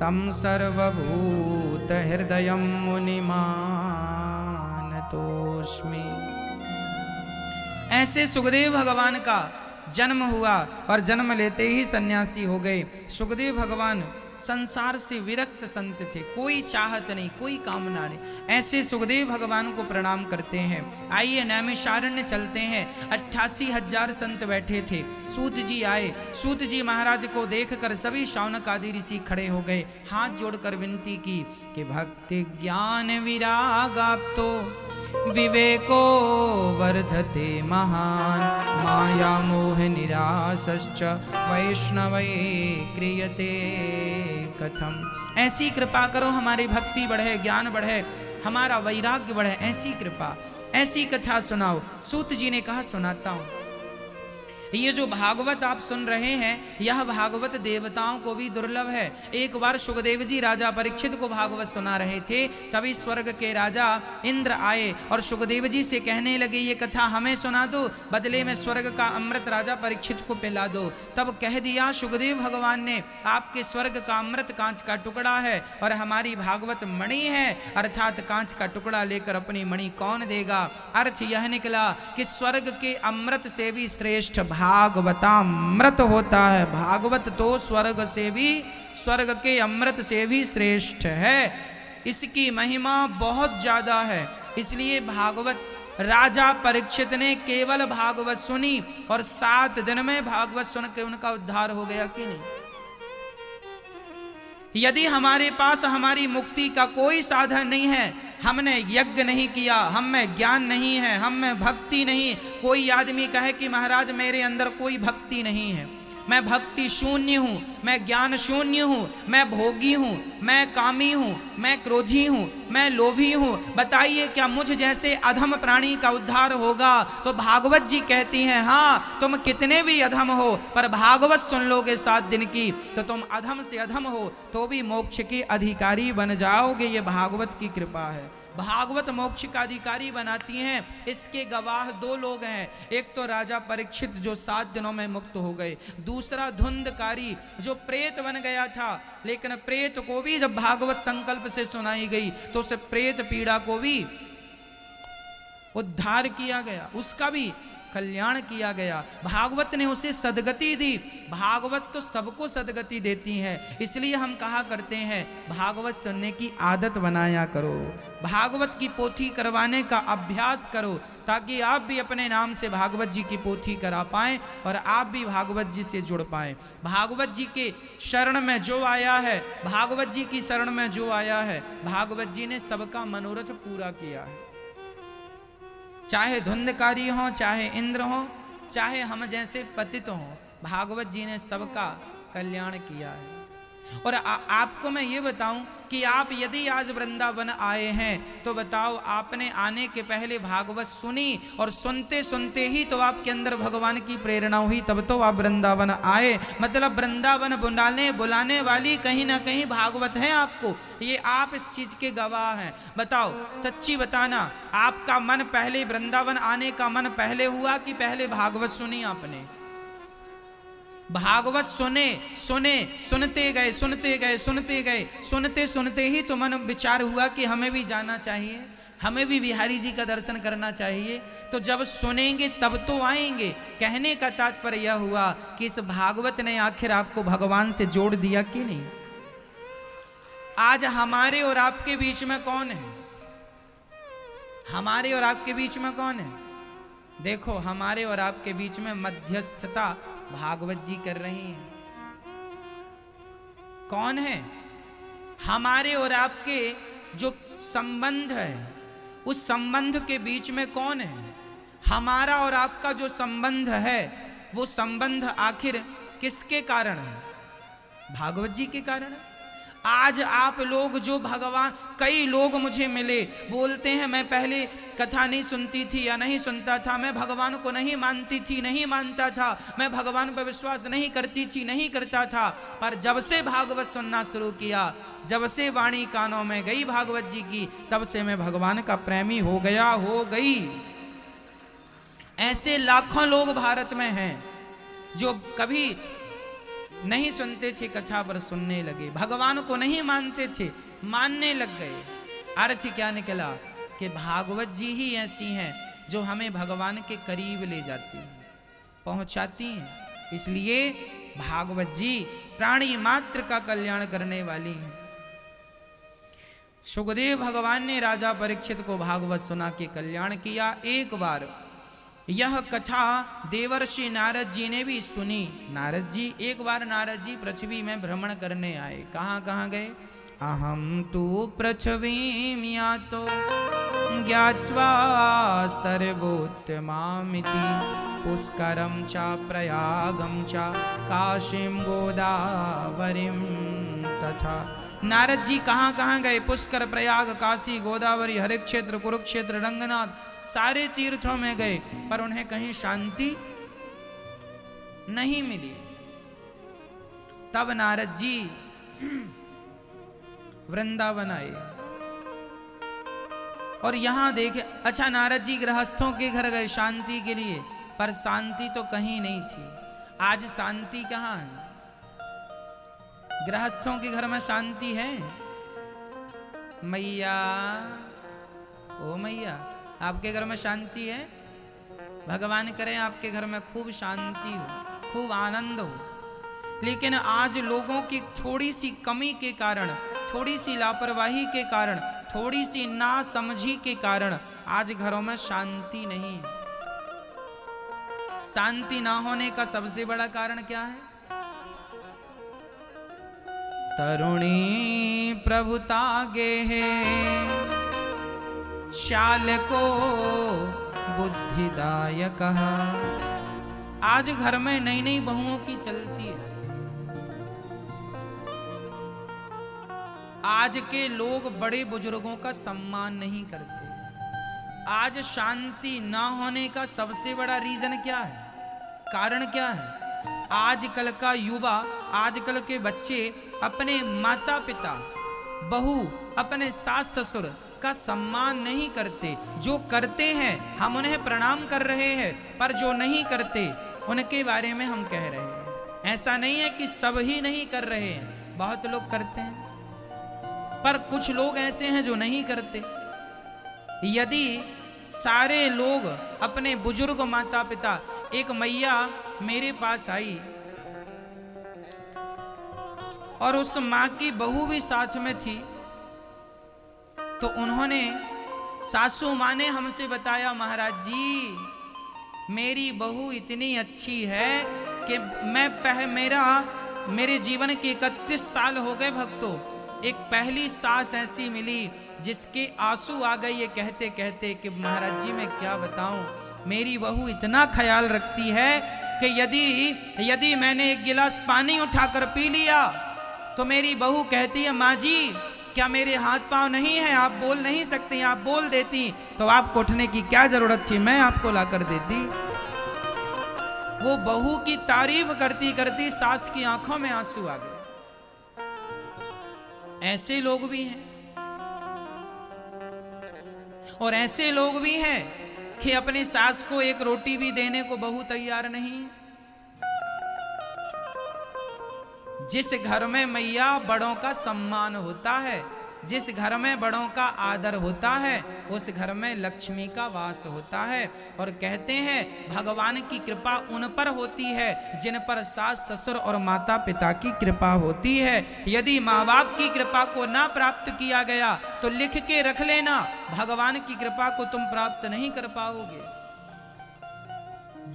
तम सर्वभूत हृदयं मुनिमानतोस्मि। ऐसे सुखदेव भगवान का जन्म हुआ और जन्म लेते ही सन्यासी हो गए। सुखदेव भगवान संसार से विरक्त संत थे, कोई चाहत नहीं, कोई कामना नहीं। ऐसे सुखदेव भगवान को प्रणाम करते हैं। आइए नैमिषारण्य चलते हैं। 88,000 संत बैठे थे। सूत जी आए। सूत जी महाराज को देखकर सभी शौनक आदि ऋषि खड़े हो गए, हाथ जोड़कर विनती की कि भक्ति ज्ञान विरागाप्तो विवेको वर्धते महान, माया मोह निरासश्च वैष्णवे क्रियते कथम। ऐसी कृपा करो हमारी भक्ति बढ़े, ज्ञान बढ़े, हमारा वैराग्य बढ़े, ऐसी कृपा, ऐसी कथा सुनाओ। सूत जी ने कहा सुनाता हूं। ये जो भागवत आप सुन रहे हैं, यह भागवत देवताओं को भी दुर्लभ है। एक बार सुखदेव जी राजा परीक्षित को भागवत सुना रहे थे, तभी स्वर्ग के राजा इंद्र आए और सुखदेव जी से कहने लगे ये कथा हमें सुना दो, बदले में स्वर्ग का अमृत राजा परीक्षित को पिला दो। तब कह दिया सुखदेव भगवान ने, आपके स्वर्ग का अमृत कांच का टुकड़ा है और हमारी भागवत मणि है, अर्थात कांच का टुकड़ा लेकर अपनी मणि कौन देगा। अर्थ यह निकला कि स्वर्ग के अमृत से भी श्रेष्ठ भागवतामृत होता है। भागवत तो स्वर्ग से भी, स्वर्ग के अमृत से भी श्रेष्ठ है। इसकी महिमा बहुत ज्यादा है। इसलिए भागवत राजा परीक्षित ने केवल भागवत सुनी और 7 दिन में भागवत सुन के उनका उद्धार हो गया कि नहीं। यदि हमारे पास हमारी मुक्ति का कोई साधन नहीं है, हमने यज्ञ नहीं किया, हम में ज्ञान नहीं है, हम में भक्ति नहीं, कोई आदमी कहे कि महाराज मेरे अंदर कोई भक्ति नहीं है, मैं भक्ति शून्य हूँ, मैं ज्ञान शून्य हूँ, मैं भोगी हूँ, मैं कामी हूँ, मैं क्रोधी हूँ, मैं लोभी हूँ, बताइए क्या मुझ जैसे अधम प्राणी का उद्धार होगा। तो भागवत जी कहती हैं हाँ, तुम कितने भी अधम हो पर भागवत सुन लोगे 7 दिन की तो तुम अधम से अधम हो तो भी मोक्ष के अधिकारी बन जाओगे। ये भागवत की कृपा है। भागवत मोक्ष का अधिकारी बनाती हैं। इसके गवाह 2 लोग हैं। एक तो राजा परीक्षित जो 7 दिनों में मुक्त हो गए, दूसरा धुंधकारी जो प्रेत बन गया था, लेकिन प्रेत को भी जब भागवत संकल्प से सुनाई गई तो उस प्रेत पीड़ा को भी उद्धार किया गया, उसका भी कल्याण किया गया। भागवत ने उसे सदगति दी। भागवत तो सबको सदगति देती है। इसलिए हम कहा करते हैं भागवत सुनने की आदत बनाया करो, भागवत की पोथी करवाने का अभ्यास करो, ताकि आप भी अपने नाम से भागवत जी की पोथी करा पाएं और आप भी भागवत जी से जुड़ पाएं। भागवत जी के शरण में जो आया है, भागवत जी की शरण में जो आया है, भागवत जी ने सबका मनोरथ पूरा किया है। चाहे धुंधकारी हो, चाहे इंद्र हो, चाहे हम जैसे पतित हो, भागवत जी ने सबका कल्याण किया है। और आपको मैं ये बताऊं कि आप यदि आज वृंदावन आए हैं तो बताओ आपने आने के पहले भागवत सुनी और सुनते सुनते ही तो आपके अंदर भगवान की प्रेरणा हुई, तब तो आप वृंदावन आए। मतलब वृंदावन बुलाने वाली कहीं ना कहीं भागवत है आपको। ये आप इस चीज के गवाह हैं। बताओ, सच्ची बताना, आपका मन पहले वृंदावन आने का मन पहले हुआ कि पहले भागवत सुनी आपने? भागवत सुनते गए, सुनते सुनते ही तो मन विचार हुआ कि हमें भी जाना चाहिए, हमें भी बिहारी जी का दर्शन करना चाहिए। तो जब सुनेंगे तब तो आएंगे। कहने का तात्पर्य यह हुआ कि इस भागवत ने आखिर आपको भगवान से जोड़ दिया कि नहीं। आज हमारे और आपके बीच में कौन है? हमारे और आपके बीच में कौन है? देखो, हमारे और आपके बीच में मध्यस्थता भागवत जी कर रही हैं। कौन है? हमारे और आपके जो संबंध है, उस संबंध के बीच में कौन है? हमारा और आपका जो संबंध है, वो संबंध आखिर किसके कारण है? भागवत जी के कारण है। आज आप लोग जो भगवान, कई लोग मुझे मिले, बोलते हैं मैं पहले कथा नहीं सुनती थी या नहीं सुनता था, मैं भगवान को नहीं मानती थी, नहीं मानता था, मैं भगवान पर विश्वास नहीं करती थी, नहीं करता था, पर जब से भागवत सुनना शुरू किया, जब से वाणी कानों में गई भागवत जी की, तब से मैं भगवान का प्रेमी हो गया, हो गई। ऐसे लाखों लोग भारत में हैं जो कभी नहीं सुनते थे कथा पर सुनने लगे, भगवान को नहीं मानते थे मानने लग गए। अर्थ क्या निकला कि भागवत जी ही ऐसी हैं जो हमें भगवान के करीब ले जाती हैं, पहुंचाती हैं। इसलिए भागवत जी प्राणी मात्र का कल्याण करने वाली हैं। सुखदेव भगवान ने राजा परीक्षित को भागवत सुना के कल्याण किया। एक बार यह कथा देवर्षि नारद जी ने भी सुनी। नारद जी एक बार नारद जी पृथ्वी में भ्रमण करने आए। कहाँ कहाँ गए? अहम तु पृथ्वीं यातो ज्ञात्वा सर्वोत्तमामिति पुष्करं च प्रयागं च काशीं गोदावरीं तथा। नारद जी कहाँ कहाँ गए? पुष्कर, प्रयाग, काशी, गोदावरी, हरे क्षेत्र, कुरुक्षेत्र, रंगनाथ, सारे तीर्थों में गए, पर उन्हें कहीं शांति नहीं मिली। तब नारद जी वृंदावन आए और यहां देखे। अच्छा, नारद जी गृहस्थों के घर गए शांति के लिए, पर शांति तो कहीं नहीं थी। आज शांति कहाँ है? गृहस्थों के घर में शांति है? मैया, ओ मैया, आपके घर में शांति है? भगवान करे आपके घर में खूब शांति हो, खूब आनंद हो। लेकिन आज लोगों की थोड़ी सी कमी के कारण, थोड़ी सी लापरवाही के कारण, थोड़ी सी नासमझी के कारण आज घरों में शांति नहीं है। शांति ना होने का सबसे बड़ा कारण क्या है? तरुणी प्रभुता गेहे श्याल को बुद्धिदायक। आज घर में नई नई बहुओं की चलती है। आज के लोग बड़े बुजुर्गों का सम्मान नहीं करते। आज शांति ना होने का सबसे बड़ा रीजन क्या है? कारण क्या है? आजकल का युवा, आजकल के बच्चे अपने माता पिता, बहू, अपने सास ससुर का सम्मान नहीं करते। जो करते हैं हम उन्हें प्रणाम कर रहे हैं, पर जो नहीं करते उनके बारे में हम कह रहे हैं। ऐसा नहीं है कि सब ही नहीं कर रहे हैं, बहुत लोग करते हैं, पर कुछ लोग ऐसे हैं जो नहीं करते। यदि सारे लोग अपने बुजुर्ग माता पिता, एक मैया मेरे पास आई और उस माँ की बहू भी साथ में थी, तो उन्होंने, सासू माँ ने हमसे बताया, महाराज जी मेरी बहू इतनी अच्छी है कि मेरे जीवन के 31 साल हो गए भक्तों, एक पहली सास ऐसी मिली जिसके आंसू आ गए ये कहते कहते कि महाराज जी मैं क्या बताऊं, मेरी बहू इतना ख्याल रखती है कि यदि मैंने एक गिलास पानी उठाकर पी लिया तो मेरी बहू कहती है, माँ जी क्या मेरे हाथ पांव नहीं है, आप बोल नहीं सकती, आप बोल देती तो आपको उठने की क्या जरूरत थी, मैं आपको लाकर देती। वो बहू की तारीफ करती करती सास की आंखों में आंसू आ गए। ऐसे लोग भी हैं और ऐसे लोग भी हैं कि अपनी सास को एक रोटी भी देने को बहू तैयार नहीं। जिस घर में मैया बड़ों का सम्मान होता है, जिस घर में बड़ों का आदर होता है, उस घर में लक्ष्मी का वास होता है। और कहते हैं भगवान की कृपा उन पर होती है जिन पर सास ससुर और माता पिता की कृपा होती है। यदि माँ बाप की कृपा को ना प्राप्त किया गया तो लिख के रख लेना, भगवान की कृपा को तुम प्राप्त नहीं कर पाओगे।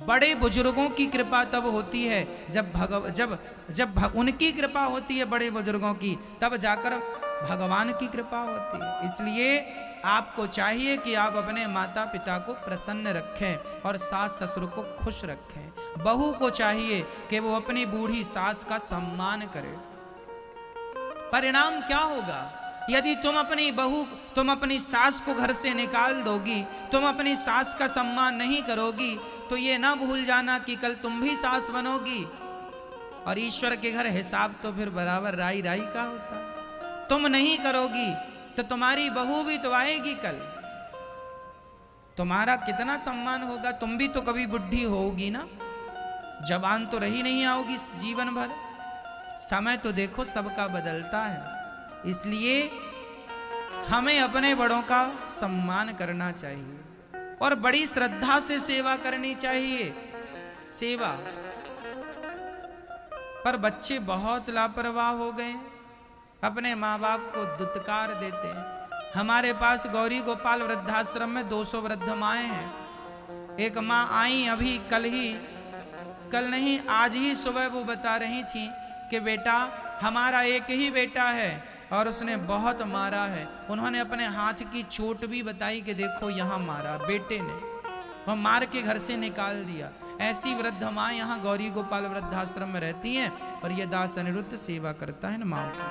बड़े बुजुर्गों की कृपा तब होती है जब उनकी कृपा होती है बड़े बुजुर्गों की, तब जाकर भगवान की कृपा होती है। इसलिए आपको चाहिए कि आप अपने माता पिता को प्रसन्न रखें और सास ससुर को खुश रखें। बहू को चाहिए कि वो अपनी बूढ़ी सास का सम्मान करे। परिणाम क्या होगा? यदि तुम अपनी सास को घर से निकाल दोगी, तुम अपनी सास का सम्मान नहीं करोगी, तो ये ना भूल जाना कि कल तुम भी सास बनोगी। और ईश्वर के घर हिसाब तो फिर बराबर राई राई का होता है। तुम नहीं करोगी तो तुम्हारी बहू भी तो आएगी कल, तुम्हारा कितना सम्मान होगा। तुम भी तो कभी बुढ़ी होगी ना, जवान तो रही नहीं आओगी जीवन भर। समय तो देखो सबका बदलता है, इसलिए हमें अपने बड़ों का सम्मान करना चाहिए और बड़ी श्रद्धा से सेवा करनी चाहिए। सेवा पर बच्चे बहुत लापरवाह हो गए, अपने माँ बाप को दुत्कार देते हैं। हमारे पास गौरी गोपाल वृद्धाश्रम में 200 वृद्ध माएँ हैं। एक माँ आई अभी कल नहीं आज ही सुबह, वो बता रही थी कि बेटा हमारा एक ही बेटा है और उसने बहुत मारा है। उन्होंने अपने हाथ की चोट भी बताई कि देखो यहाँ मारा बेटे ने, और मार के घर से निकाल दिया। ऐसी वृद्ध माँ यहाँ गौरी गोपाल वृद्धाश्रम में रहती हैं और ये दास अनिरुद्ध सेवा करता है ना माँ की।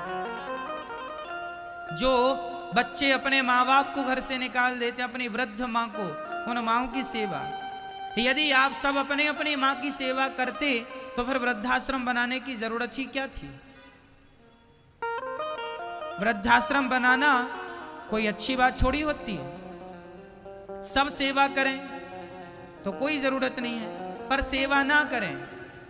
जो बच्चे अपने माँ बाप को घर से निकाल देते, अपनी वृद्ध माँ को, उन माँओं की सेवा। यदि आप सब अपने अपनी माँ की सेवा करते तो फिर वृद्धाश्रम बनाने की जरूरत ही क्या थी। वृद्धाश्रम बनाना कोई अच्छी बात थोड़ी होती है। सब सेवा करें तो कोई जरूरत नहीं है, पर सेवा ना करें,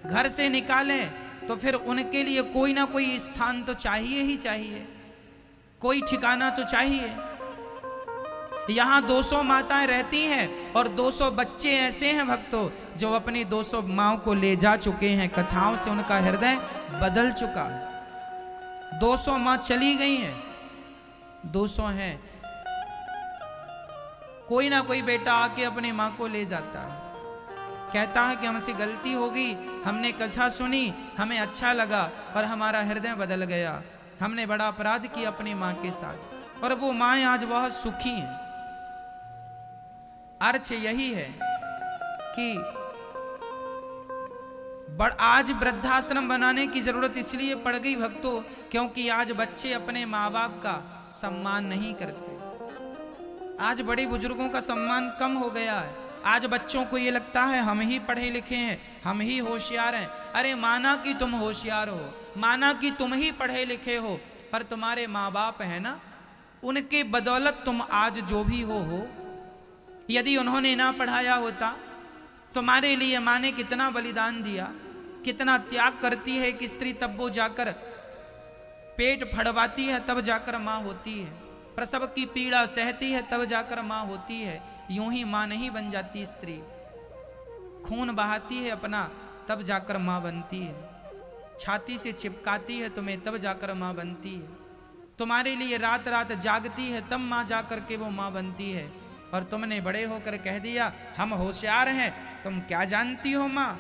घर से निकालें तो फिर उनके लिए कोई ना कोई स्थान तो चाहिए ही चाहिए, कोई ठिकाना तो चाहिए। यहाँ 200 माताएं रहती हैं और 200 बच्चे ऐसे हैं भक्तों जो अपनी 200 माँओं को ले जा चुके हैं। कथाओं से उनका हृदय बदल चुका। 200 माँ चली गई हैं, 200 हैं। कोई ना कोई बेटा आके अपनी माँ को ले जाता है, कहता है कि हमसे गलती हो गई, हमने कथा सुनी, हमें अच्छा लगा और हमारा हृदय बदल गया, हमने बड़ा अपराध किया अपनी माँ के साथ। और वो माँ आज बहुत सुखी हैं। अर्थ यही है कि आज वृद्धाश्रम बनाने की जरूरत इसलिए पड़ गई भक्तों, क्योंकि आज बच्चे अपने माँ बाप का सम्मान नहीं करते। आज बड़े बुजुर्गों का सम्मान कम हो गया है। आज बच्चों को ये लगता है हम ही पढ़े लिखे हैं, हम ही होशियार हैं। अरे माना कि तुम होशियार हो, माना कि तुम ही पढ़े लिखे हो, पर तुम्हारे माँ बाप है ना, उनके बदौलत तुम आज जो भी हो। यदि उन्होंने ना पढ़ाया होता, तुम्हारे लिए माँ ने कितना बलिदान दिया, कितना त्याग करती है कि स्त्री तब वो जाकर पेट फड़वाती है, तब जाकर माँ होती है, प्रसव की पीड़ा सहती है, तब जाकर माँ होती है। यूं ही माँ नहीं बन जाती स्त्री, खून बहाती है अपना, तब जाकर माँ बनती है। छाती से चिपकाती है तुम्हें, तब जाकर माँ बनती है। तुम्हारे लिए रात रात जागती है, तब माँ जाकर के वो माँ बनती है। और तुमने बड़े होकर कह दिया हम होशियार हैं, तुम क्या जानती हो माँ।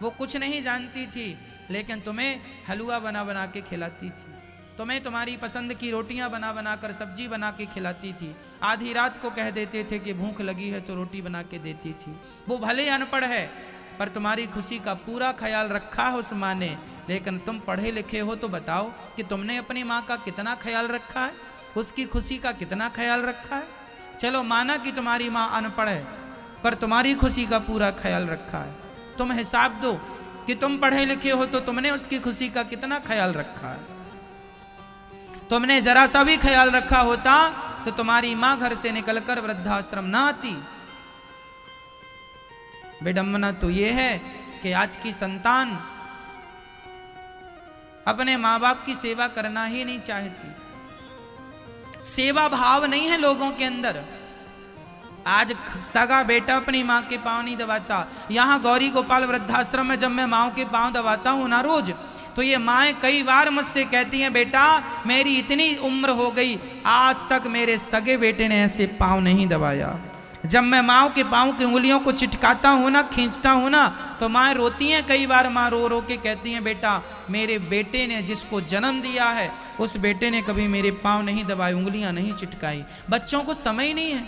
वो कुछ नहीं जानती थी, लेकिन तुम्हें हलवा बना बना के खिलाती थी, तुम्हें तुम्हारी पसंद की रोटियां बना बना कर सब्जी बना के खिलाती थी। आधी रात को कह देते थे कि भूख लगी है तो रोटी बना के देती थी। वो भले अनपढ़ है, पर तुम्हारी खुशी का पूरा ख्याल रखा है उस माँ ने। लेकिन तुम पढ़े लिखे हो तो बताओ कि तुमने अपनी माँ का कितना ख्याल रखा है, उसकी खुशी का कितना ख्याल रखा है। चलो माना कि तुम्हारी माँ अनपढ़ है, पर तुम्हारी खुशी का पूरा ख्याल रखा है। तुम हिसाब दो कि तुम पढ़े लिखे हो तो तुमने उसकी खुशी का कितना ख्याल रखा है। तुमने जरा सा भी ख्याल रखा होता तो तुम्हारी माँ घर से निकलकर वृद्धाश्रम ना आती। विडंबना तो ये है कि आज की संतान अपने माँ बाप की सेवा करना ही नहीं चाहती। सेवा भाव नहीं है लोगों के अंदर। आज सगा बेटा अपनी माँ के पांव नहीं दबाता। यहाँ गौरी गोपाल वृद्धाश्रम में जब मैं माँ के पांव दबाता हूँ ना रोज, तो ये माएँ कई बार मुझसे कहती हैं बेटा मेरी इतनी उम्र हो गई, आज तक मेरे सगे बेटे ने ऐसे पांव नहीं दबाया। जब मैं माँ के पाँव की उंगलियों को चिटकाता हूँ ना, खींचता हूँ ना, तो माँ रोती हैं। कई बार माँ रो रो के कहती हैं बेटा मेरे बेटे ने जिसको जन्म दिया है उस बेटे ने कभी मेरे पाँव नहीं दबाए, उंगलियाँ नहीं चिटकाई। बच्चों को समय नहीं है,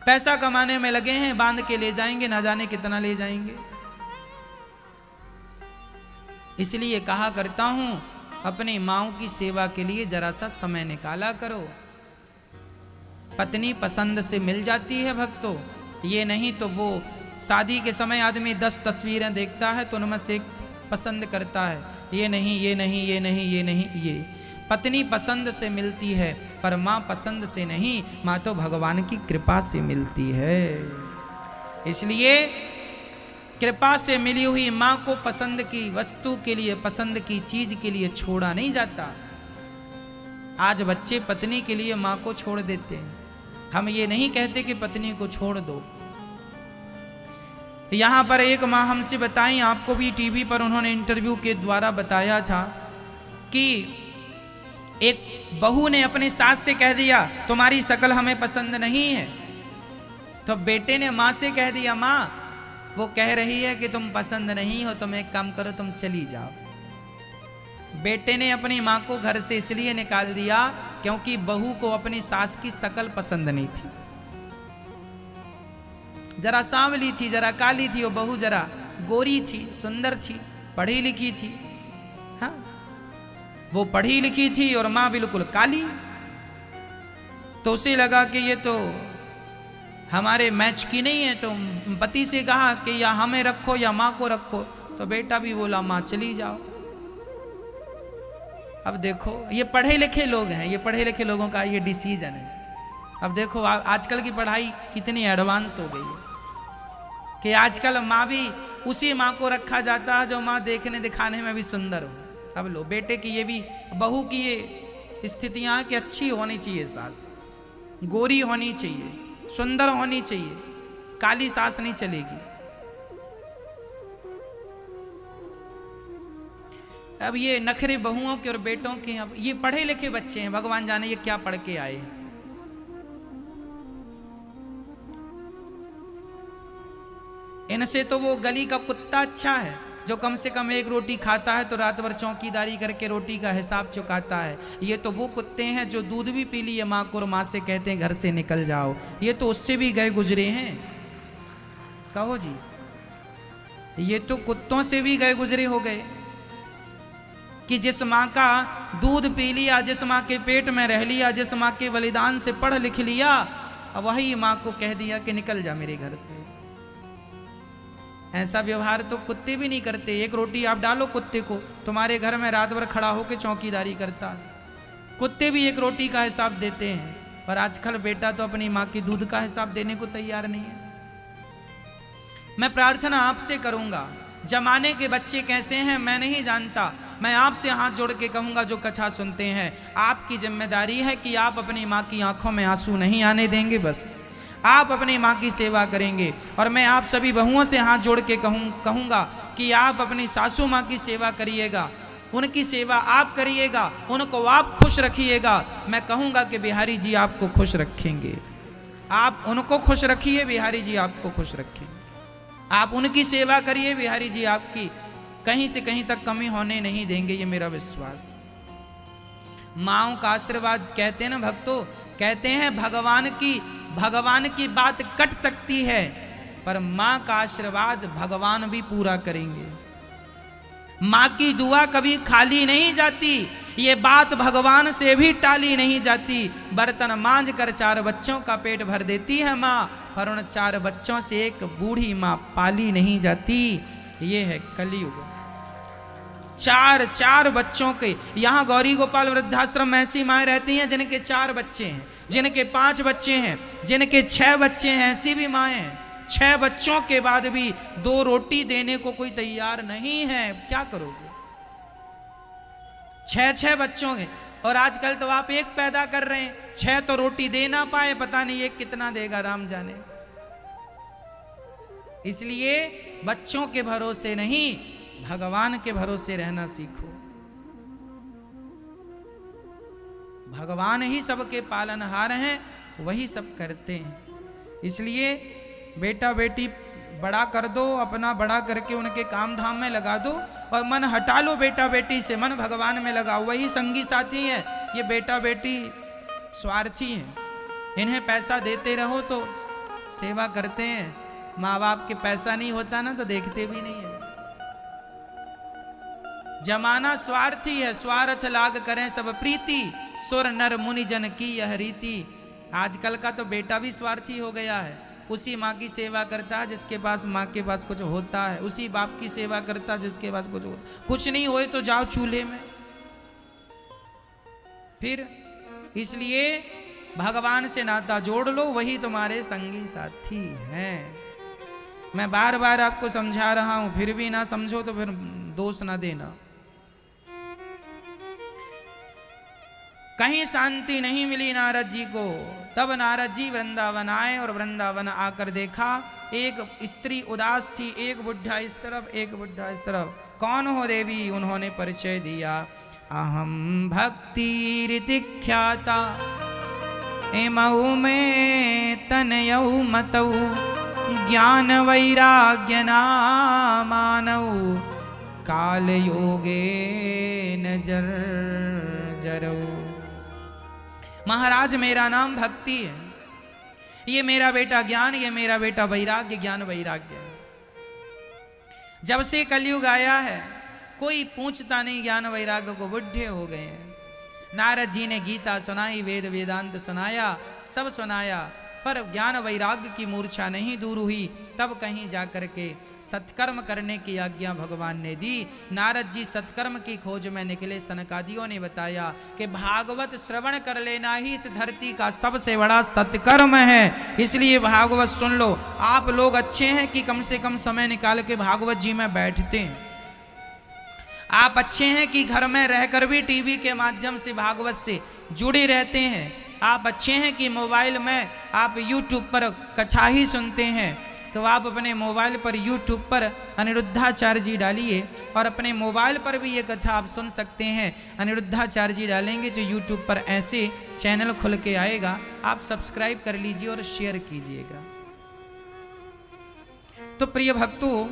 पैसा कमाने में लगे हैं, बांध के ले जाएंगे, ना जाने कितना ले जाएंगे। इसलिए कहा करता हूँ अपनी माँओं की सेवा के लिए जरा सा समय निकाला करो। पत्नी पसंद से मिल जाती है भक्तों, ये नहीं तो वो शादी के समय आदमी 10 तस्वीरें देखता है तो उनमें से एक पसंद करता है, ये नहीं ये नहीं ये नहीं ये नहीं ये। पत्नी पसंद से मिलती है पर माँ पसंद से नहीं, माँ तो भगवान की कृपा से मिलती है। इसलिए कृपा से मिली हुई माँ को पसंद की वस्तु के लिए, पसंद की चीज के लिए छोड़ा नहीं जाता। आज बच्चे पत्नी के लिए माँ को छोड़ देते हैं। हम ये नहीं कहते कि पत्नी को छोड़ दो। यहां पर एक माँ हमसे बताई, आपको भी टीवी पर उन्होंने इंटरव्यू के द्वारा बताया था कि एक बहू ने अपनी सास से कह दिया तुम्हारी शक्ल हमें पसंद नहीं है। तो बेटे ने माँ से कह दिया माँ वो कह रही है कि तुम पसंद नहीं हो, तुम एक काम करो तुम चली जाओ। बेटे ने अपनी माँ को घर से इसलिए निकाल दिया क्योंकि बहू को अपनी सास की शक्ल पसंद नहीं थी। जरा सांवली थी, जरा काली थी, वो बहू जरा गोरी थी, सुंदर थी, पढ़ी लिखी थी। हाँ, वो पढ़ी लिखी थी और माँ बिल्कुल काली। तो उसे लगा कि ये तो हमारे मैच की नहीं है। तो पति से कहा कि या हमें रखो या माँ को रखो। तो बेटा भी बोला माँ चली जाओ। अब देखो ये पढ़े लिखे लोग हैं, ये पढ़े लिखे लोगों का ये डिसीजन है। अब देखो आजकल की पढ़ाई कितनी एडवांस हो गई है कि आजकल माँ भी उसी माँ को रखा जाता है जो माँ देखने दिखाने में भी सुंदर हो। अब लो बेटे की ये भी, बहू की ये स्थितियाँ कि अच्छी होनी चाहिए सास, गोरी होनी चाहिए, सुंदर होनी चाहिए, काली सास नहीं चलेगी। अब ये नखरे बहुओं के और बेटों के, अब ये पढ़े लिखे बच्चे हैं, भगवान जाने ये क्या पढ़ के आए। इनसे तो वो गली का कुत्ता अच्छा है जो कम से कम एक रोटी खाता है तो रात भर चौकीदारी करके रोटी का हिसाब चुकाता है। ये तो वो कुत्ते हैं जो दूध भी पी लिए माँ को और माँ से कहते हैं घर से निकल जाओ। ये तो उससे भी गए गुजरे हैं। कहो जी, ये तो कुत्तों से भी गए गुजरे हो गए कि जिस माँ का दूध पी लिया, जिस माँ के पेट में रह लिया, जिस माँ के बलिदान से पढ़ लिख लिया, अब वही माँ को कह दिया कि निकल जा मेरे घर से। ऐसा व्यवहार तो कुत्ते भी नहीं करते। एक रोटी आप डालो कुत्ते को, तुम्हारे घर में रात भर खड़ा होकर चौकीदारी करता है। कुत्ते भी एक रोटी का हिसाब देते हैं, पर आजकल बेटा तो अपनी माँ की दूध का हिसाब देने को तैयार नहीं है। मैं प्रार्थना आपसे करूंगा, जमाने के बच्चे कैसे हैं मैं नहीं जानता, मैं आपसे हाथ जोड़ के कहूंगा जो कथा सुनते हैं, आपकी जिम्मेदारी है कि आप अपनी माँ की आंखों में आंसू नहीं आने देंगे। बस आप अपनी माँ की सेवा करेंगे। और मैं आप सभी बहुओं से हाथ जोड़ के कहूंगा कि आप अपनी सासू माँ की सेवा करिएगा, उनकी सेवा आप करिएगा, उनको आप खुश रखिएगा। मैं कहूंगा कि बिहारी जी आपको खुश रखेंगे। आप उनको खुश रखिए, बिहारी जी आपको खुश रखेंगे। आप उनकी सेवा करिए, बिहारी जी आपकी कहीं से कहीं तक कमी होने नहीं देंगे, ये मेरा विश्वास। माँओं का आशीर्वाद कहते हैं ना भक्तों, कहते हैं भगवान की बात कट सकती है पर माँ का आशीर्वाद भगवान भी पूरा करेंगे। माँ की दुआ कभी खाली नहीं जाती, ये बात भगवान से भी टाली नहीं जाती। बर्तन मांझ कर 4 बच्चों का पेट भर देती है माँ, पर उन 4 बच्चों से एक बूढ़ी माँ पाली नहीं जाती। ये है कलयुग। 4 बच्चों के, यहाँ गौरी गोपाल वृद्धाश्रम में ऐसी माएँ रहती हैं जिनके 4 बच्चे हैं, जिनके 5 बच्चे हैं, जिनके 6 बच्चे हैं। ऐसी भी माएँ हैं 6 बच्चों के बाद भी 2 रोटी देने को कोई तैयार नहीं है। क्या करोगे? 6 बच्चों के, और आजकल तो आप एक पैदा कर रहे हैं, 6 तो रोटी दे ना पाए, पता नहीं एक कितना देगा राम जाने। इसलिए बच्चों के भरोसे नहीं, भगवान के भरोसे रहना सीखो। भगवान ही सबके पालनहार हैं, वही सब करते हैं। इसलिए बेटा बेटी बड़ा कर दो, अपना बड़ा करके उनके काम धाम में लगा दो और मन हटा लो बेटा बेटी से, मन भगवान में लगाओ। वही संगी साथी है। ये बेटा बेटी स्वार्थी हैं, इन्हें पैसा देते रहो तो सेवा करते हैं, माँ बाप के पैसा नहीं होता ना तो देखते भी नहीं है। जमाना स्वार्थी है, स्वार्थ लाग करें सब प्रीति, सुर नर मुनि जन की यह रीति। आजकल का तो बेटा भी स्वार्थी हो गया है, उसी माँ की सेवा करता है जिसके पास माँ के पास कुछ होता है, उसी बाप की सेवा करता है जिसके पास कुछ नहीं होए तो जाओ चूल्हे में। फिर इसलिए भगवान से नाता जोड़ लो, वही तुम्हारे संगी साथी हैं। मैं बार बार आपको समझा रहा हूं, फिर भी ना समझो तो फिर दोष ना देना। कहीं शांति नहीं मिली नारद जी को। तब नारद जी वृंदावन आए और वृंदावन आकर देखा एक स्त्री उदास थी, एक बुढ़ा इस तरफ, एक बुढ़ा इस तरफ। कौन हो देवी? उन्होंने परिचय दिया, अहम भक्ति रीति ख्याता एमऊ में तनयऊ मतऊ ज्ञान वैराग्य नामानऊ काल योगे नजर जरऊ। महाराज मेरा नाम भक्ति है, ये मेरा बेटा ज्ञान, ये मेरा बेटा वैराग्य, ज्ञान वैराग्य है। जब से कलयुग आया है कोई पूछता नहीं ज्ञान वैराग्य को, बुढ़े हो गए हैं। नारद जी ने गीता सुनाई, वेद वेदांत सुनाया, सब सुनाया, पर ज्ञान वैराग्य की मूर्छा नहीं दूर हुई। तब कहीं जाकर के सत्कर्म करने की आज्ञा भगवान ने दी। नारद जी सत्कर्म की खोज में निकले। सनकादियों ने बताया कि भागवत श्रवण कर लेना ही इस धरती का सबसे बड़ा सत्कर्म है, इसलिए भागवत सुन लो। आप लोग अच्छे हैं कि कम से कम समय निकाल के भागवत जी में बैठते हैं। आप अच्छे हैं कि घर में रहकर भी टीवी के माध्यम से भागवत से जुड़े रहते हैं। आप अच्छे हैं कि मोबाइल में आप यूट्यूब पर कथा ही सुनते हैं। तो आप अपने मोबाइल पर यूट्यूब पर अनिरुद्धाचार्य जी डालिए और अपने मोबाइल पर भी ये कथा आप सुन सकते हैं। अनिरुद्धाचार्य जी डालेंगे तो यूट्यूब पर ऐसे चैनल खुल के आएगा, आप सब्सक्राइब कर लीजिए और शेयर कीजिएगा। तो प्रिय भक्तों,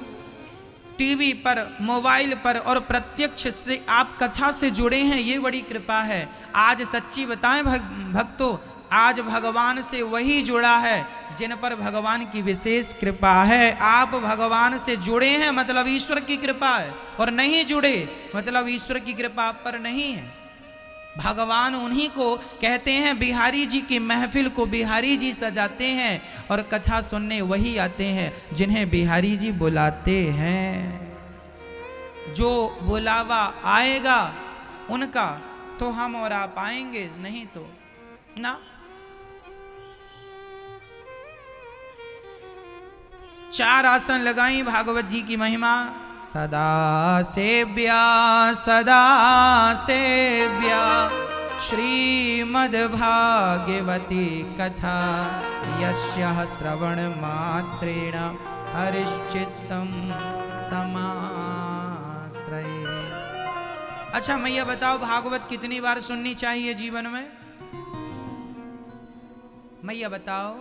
टीवी पर, मोबाइल पर और प्रत्यक्ष से आप कथा से जुड़े हैं, ये बड़ी कृपा है। आज सच्ची बताएं भक्तों, आज भगवान से वही जुड़ा है जिन पर भगवान की विशेष कृपा है। आप भगवान से जुड़े हैं मतलब ईश्वर की कृपा है, और नहीं जुड़े मतलब ईश्वर की कृपा आप पर नहीं है। भगवान उन्हीं को कहते हैं, बिहारी जी की महफिल को बिहारी जी सजाते हैं और कथा सुनने वही आते हैं जिन्हें बिहारी जी बुलाते हैं। जो बुलावा आएगा उनका तो हम और आप आएंगे, नहीं तो ना। 4 आसन लगाई भागवत जी की महिमा। सदा सेव्या सदा सेव्या श्रीमद् भागवती कथा यस्याः श्रवण मात्रेण हरिश्चित्तम समाश्रये। अच्छा मैया बताओ, भागवत कितनी बार सुननी चाहिए जीवन में? मैया बताओ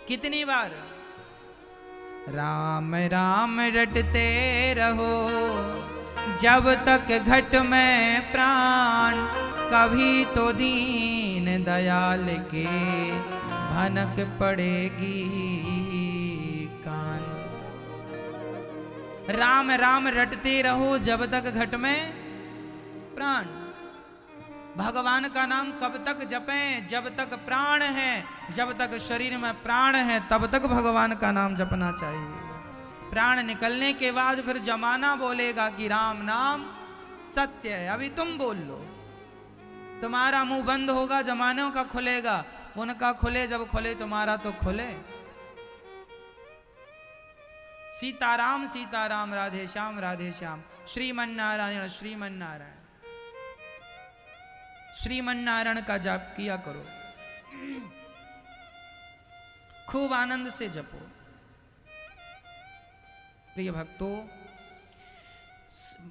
कितनी बार? राम राम रटते रहो जब तक घट में प्राण, कभी तो दीन दयाल के भनक पड़ेगी कान। राम राम रटते रहो जब तक घट में प्राण। भगवान का नाम कब तक जपें? जब तक प्राण है, जब तक शरीर में प्राण है तब तक भगवान का नाम जपना चाहिए। प्राण निकलने के बाद फिर जमाना बोलेगा कि राम नाम सत्य है, अभी तुम बोल लो। तुम्हारा मुंह बंद होगा, जमानों का खुलेगा। उनका खुले, जब खुले तुम्हारा तो खुले। सीताराम सीताराम, राधे श्याम राधे श्याम, श्रीमन नारायण श्रीमन नारायण। श्रीमन नारायण का जाप किया करो, खूब आनंद से जपो। प्रिय भक्तों,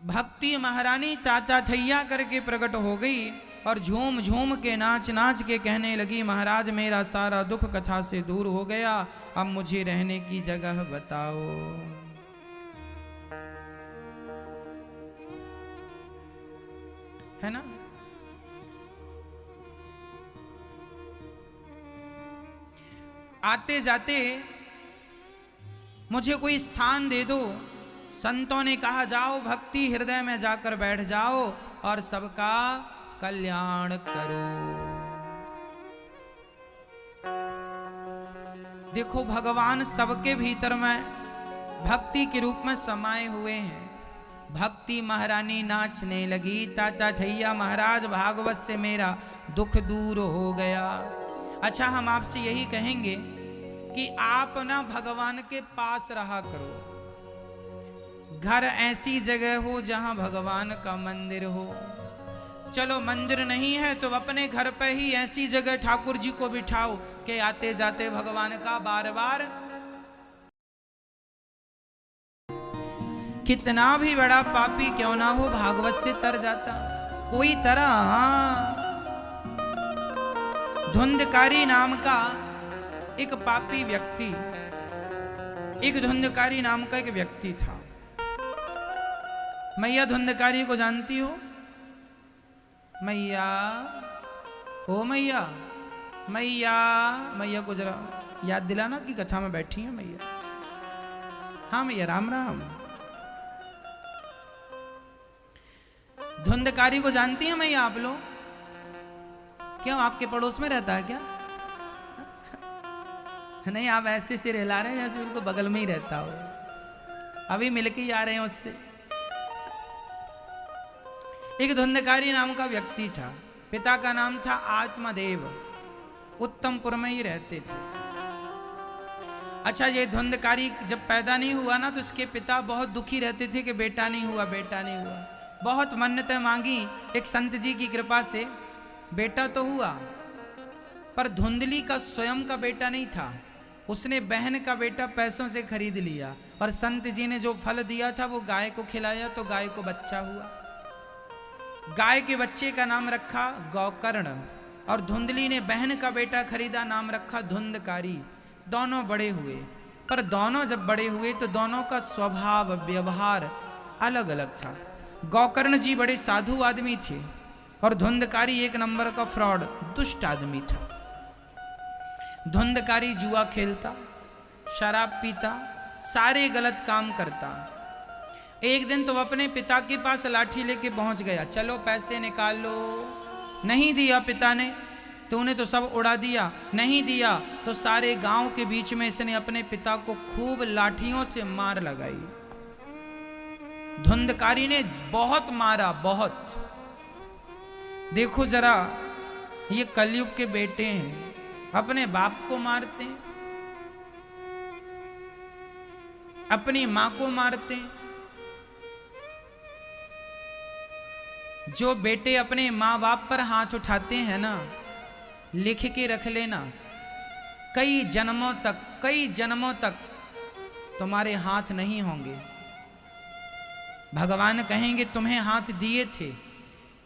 भक्ति महारानी चाचा छैया करके प्रकट हो गई और झूम झूम के नाच नाच के कहने लगी, महाराज मेरा सारा दुख कथा से दूर हो गया, अब मुझे रहने की जगह बताओ। है ना? आते जाते मुझे कोई स्थान दे दो। संतों ने कहा जाओ भक्ति हृदय में जाकर बैठ जाओ और सबका कल्याण करो। देखो भगवान सबके भीतर में भक्ति के रूप में समाये हुए हैं। भक्ति महारानी नाचने लगी, चाचा छैया महाराज भागवत से मेरा दुख दूर हो गया। अच्छा हम आपसे यही कहेंगे कि आप ना भगवान के पास रहा करो। घर ऐसी जगह हो जहां भगवान का मंदिर हो। चलो मंदिर नहीं है तो अपने घर पे ही ऐसी जगह ठाकुर जी को बिठाओ कि आते जाते भगवान का बार बार। कितना भी बड़ा पापी क्यों ना हो भागवत से तर जाता कोई तरह। धुंधकारी नाम का एक पापी व्यक्ति, एक धुंधकारी नाम का एक व्यक्ति था। मैया धुंधकारी को जानती हो? मैया, ओ मैया, मैया, मैया को जरा याद दिलाना कि कथा में बैठी है मैया। हाँ मैया, राम राम। धुंधकारी को जानती है मैया आप लोग? क्यों, आपके पड़ोस में रहता है क्या? नहीं, आप ऐसे सिर हिला रहे हैं जैसे उनको बगल में ही रहता हो। अभी मिलके ही आ रहे हैं उससे। एक धुंधकारी नाम का व्यक्ति था। पिता का नाम था आत्मदेव। उत्तमपुर में ही रहते थे। अच्छा, ये धुंधकारी जब पैदा नहीं हुआ ना तो इसके पिता बहुत दुखी रहते थे कि बेटा नहीं हुआ, बेटा नहीं हुआ। बहुत मन्नतें मांगी। एक संत जी की कृपा से बेटा तो हुआ, पर धुंधली का स्वयं का बेटा नहीं था। उसने बहन का बेटा पैसों से खरीद लिया और संत जी ने जो फल दिया था वो गाय को खिलाया तो गाय को बच्चा हुआ। गाय के बच्चे का नाम रखा गौकर्ण और धुंधली ने बहन का बेटा खरीदा, नाम रखा धुंधकारी। दोनों बड़े हुए, पर दोनों जब बड़े हुए तो दोनों का स्वभाव व्यवहार अलग अलग था। गौकर्ण जी बड़े साधु आदमी थे और धुंधकारी एक नंबर का फ्रॉड दुष्ट आदमी था। धुंधकारी जुआ खेलता, शराब पीता, सारे गलत काम करता। एक दिन तो अपने पिता के पास लाठी लेके पहुंच गया, चलो पैसे निकाल लो। नहीं दिया पिता ने तो उन्हें तो सब उड़ा दिया। नहीं दिया तो सारे गांव के बीच में इसने अपने पिता को खूब लाठियों से मार लगाई। धुंधकारी ने बहुत मारा, बहुत। देखो जरा, ये कलयुग के बेटे हैं, अपने बाप को मारते हैं, अपनी मां को मारते हैं। जो बेटे अपने माँ बाप पर हाथ उठाते हैं ना, लिख के रख लेना, कई जन्मों तक तुम्हारे हाथ नहीं होंगे। भगवान कहेंगे तुम्हें हाथ दिए थे,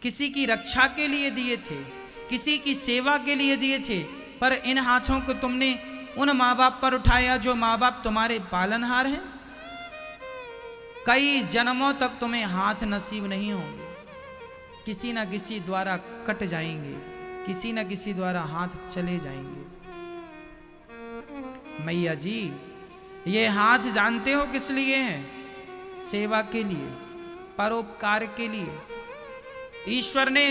किसी की रक्षा के लिए दिए थे, किसी की सेवा के लिए दिए थे, पर इन हाथों को तुमने उन माँ बाप पर उठाया जो माँ बाप तुम्हारे पालनहार हैं। कई जन्मों तक तुम्हें हाथ नसीब नहीं होंगे, किसी ना किसी द्वारा कट जाएंगे, किसी ना किसी द्वारा हाथ चले जाएंगे। मैया जी, ये हाथ जानते हो किस लिए हैं? सेवा के लिए, परोपकार के लिए। ईश्वर ने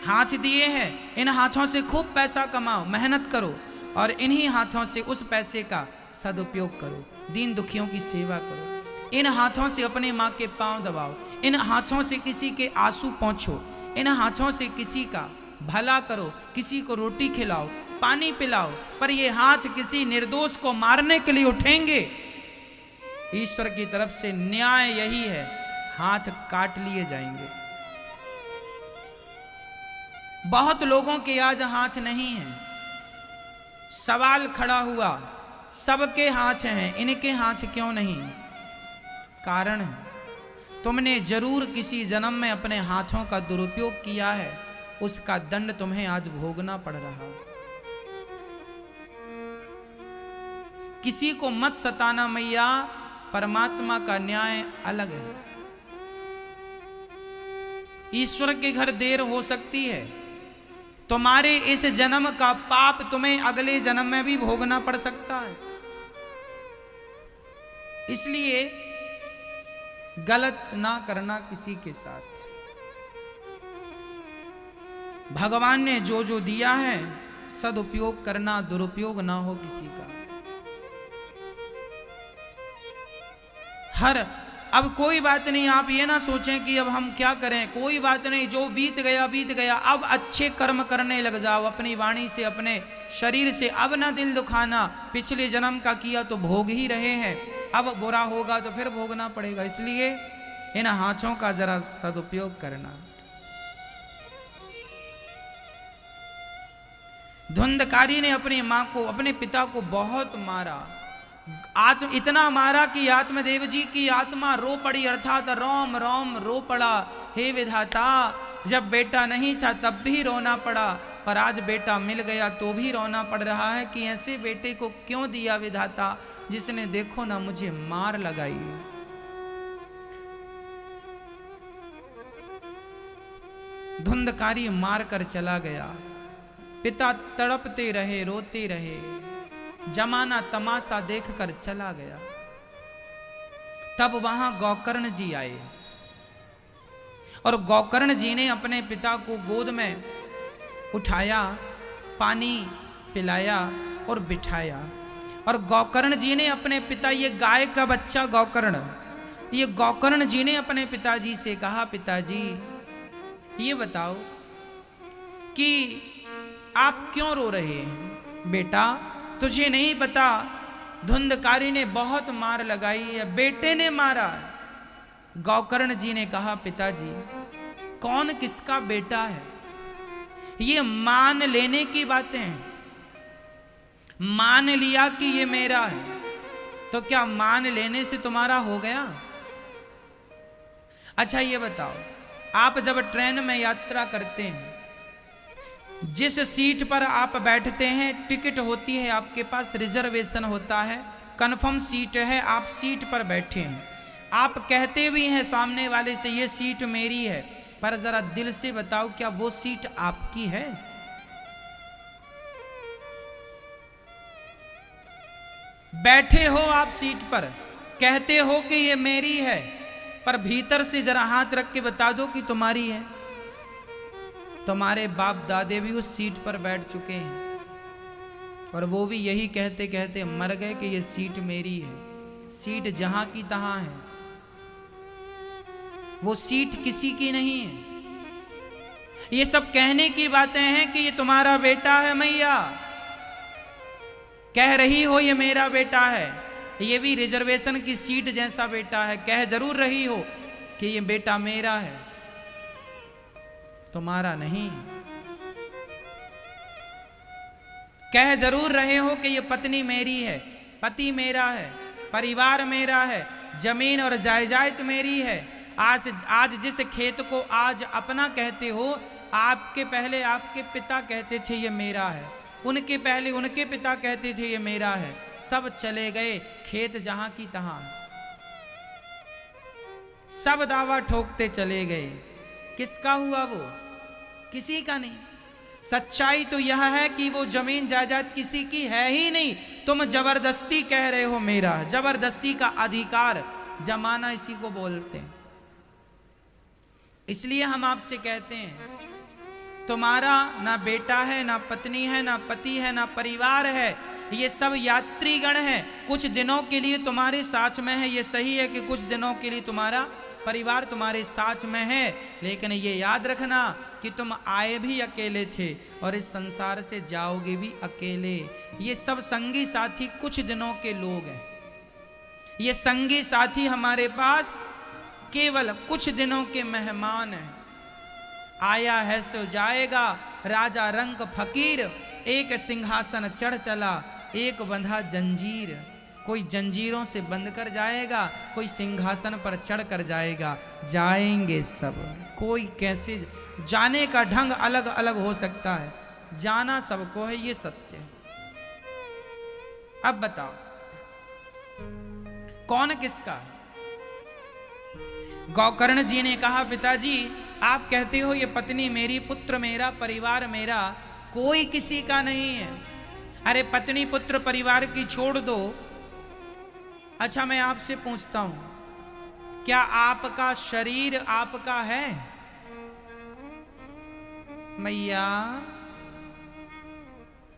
हाथ दिए हैं, इन हाथों से खूब पैसा कमाओ, मेहनत करो और इन्हीं हाथों से उस पैसे का सदुपयोग करो, दीन दुखियों की सेवा करो। इन हाथों से अपने माँ के पांव दबाओ, इन हाथों से किसी के आंसू पोंछो, इन हाथों से किसी का भला करो, किसी को रोटी खिलाओ, पानी पिलाओ। पर ये हाथ किसी निर्दोष को मारने के लिए उठेंगे? ईश्वर की तरफ से न्याय यही है, हाथ काट लिए जाएंगे। बहुत लोगों के आज हाथ नहीं हैं। सवाल खड़ा हुआ, सबके हाथ हैं, इनके हाथ क्यों नहीं? कारण है, तुमने जरूर किसी जन्म में अपने हाथों का दुरुपयोग किया है, उसका दंड तुम्हें आज भोगना पड़ रहा। किसी को मत सताना मैया, परमात्मा का न्याय अलग है। ईश्वर के घर देर हो सकती है, तुम्हारे इस जन्म का पाप तुम्हें अगले जन्म में भी भोगना पड़ सकता है। इसलिए गलत ना करना किसी के साथ। भगवान ने जो जो दिया है सदुपयोग करना, दुरुपयोग ना हो किसी का। हर अब कोई बात नहीं, आप ये ना सोचें कि अब हम क्या करें, कोई बात नहीं, जो बीत गया बीत गया। अब अच्छे कर्म करने लग जाओ, अपनी वाणी से, अपने शरीर से। अब ना दिल दुखाना, पिछले जन्म का किया तो भोग ही रहे हैं, अब बुरा होगा तो फिर भोगना पड़ेगा। इसलिए इन हाथों का जरा सदुपयोग करना। धुंधकारी ने अपनी मां को, अपने पिता को बहुत मारा, इतना मारा कि आत्मदेव जी की आत्मा रो पड़ी, अर्थात रोम रोम रो पड़ा। हे विधाता, जब बेटा नहीं था तब भी रोना पड़ा, पर आज बेटा मिल गया तो भी रोना पड़ रहा है कि ऐसे बेटे को क्यों दिया विधाता, जिसने देखो ना मुझे मार लगाई। धुंधकारी मार कर चला गया। पिता तड़पते रहे, रोते रहे, जमाना तमाशा देखकर चला गया। तब वहां गौकर्ण जी आए और गौकर्ण जी ने अपने पिता को गोद में उठाया, पानी पिलाया और बिठाया। और गौकर्ण जी ने अपने पिता, ये गाय का बच्चा गौकर्ण, ये गौकर्ण जी ने अपने पिताजी से कहा, पिताजी ये बताओ कि आप क्यों रो रहे हैं? बेटा तुझे नहीं पता, धुंधकारी ने बहुत मार लगाई है, बेटे ने मारा। गौकर्ण जी ने कहा, पिताजी कौन किसका बेटा है, ये मान लेने की बातें हैं। मान लिया कि ये मेरा है, तो क्या मान लेने से तुम्हारा हो गया? अच्छा ये बताओ, आप जब ट्रेन में यात्रा करते हैं, जिस सीट पर आप बैठते हैं टिकट होती है आपके पास, रिजर्वेशन होता है, कंफर्म सीट है, आप सीट पर बैठे हैं, आप कहते भी हैं सामने वाले से ये सीट मेरी है, पर जरा दिल से बताओ क्या वो सीट आपकी है? बैठे हो आप सीट पर, कहते हो कि ये मेरी है, पर भीतर से जरा हाथ रख के बता दो कि तुम्हारी है। तुम्हारे बाप दादे भी उस सीट पर बैठ चुके हैं और वो भी यही कहते कहते मर गए कि ये सीट मेरी है। सीट जहां की तहां है, वो सीट किसी की नहीं है। ये सब कहने की बातें हैं कि ये तुम्हारा बेटा है मैया, कह रही हो ये मेरा बेटा है, ये भी रिजर्वेशन की सीट जैसा बेटा है, कह जरूर रही हो कि ये बेटा मेरा है, तुम्हारा नहीं। कह जरूर रहे हो कि ये पत्नी मेरी है, पति मेरा है, परिवार मेरा है, जमीन और जायदाद मेरी है। आज जिस खेत को आज अपना कहते हो, आपके पहले आपके पिता कहते थे ये मेरा है, उनके पहले उनके पिता कहते थे ये मेरा है। सब चले गए, खेत जहां की तहां, सब दावा ठोकते चले गए। किसका हुआ वो? किसी का नहीं। सच्चाई तो यह है कि वो जमीन जायदाद किसी की है ही नहीं, तुम जबरदस्ती कह रहे हो मेरा। जबरदस्ती का अधिकार, जमाना इसी को बोलते हैं। इसलिए हम आपसे कहते हैं, तुम्हारा ना बेटा है, ना पत्नी है, ना पति है, ना परिवार है, ये सब यात्रीगण है। कुछ दिनों के लिए तुम्हारे साथ में है, ये सही है कि कुछ दिनों के लिए तुम्हारा परिवार तुम्हारे साथ में है, लेकिन ये याद रखना कि तुम आए भी अकेले थे और इस संसार से जाओगे भी अकेले। ये सब संगी साथी कुछ दिनों के लोग हैं, ये संगी साथी हमारे पास केवल कुछ दिनों के मेहमान हैं। आया है सो जाएगा, राजा रंक फकीर, एक सिंहासन चढ़ चला, एक बंधा जंजीर। कोई जंजीरों से बंद कर जाएगा, कोई सिंहासन पर चढ़ कर जाएगा। जाएंगे सब, कोई कैसे, जाने का ढंग अलग अलग हो सकता है, जाना सबको है, ये सत्य है। अब बताओ कौन किसका? गौकर्ण जी ने कहा, पिताजी आप कहते हो ये पत्नी मेरी, पुत्र मेरा, परिवार मेरा, कोई किसी का नहीं है। अरे पत्नी पुत्र परिवार की छोड़ दो। अच्छा मैं आपसे पूछता हूं, क्या आपका शरीर आपका है? मैया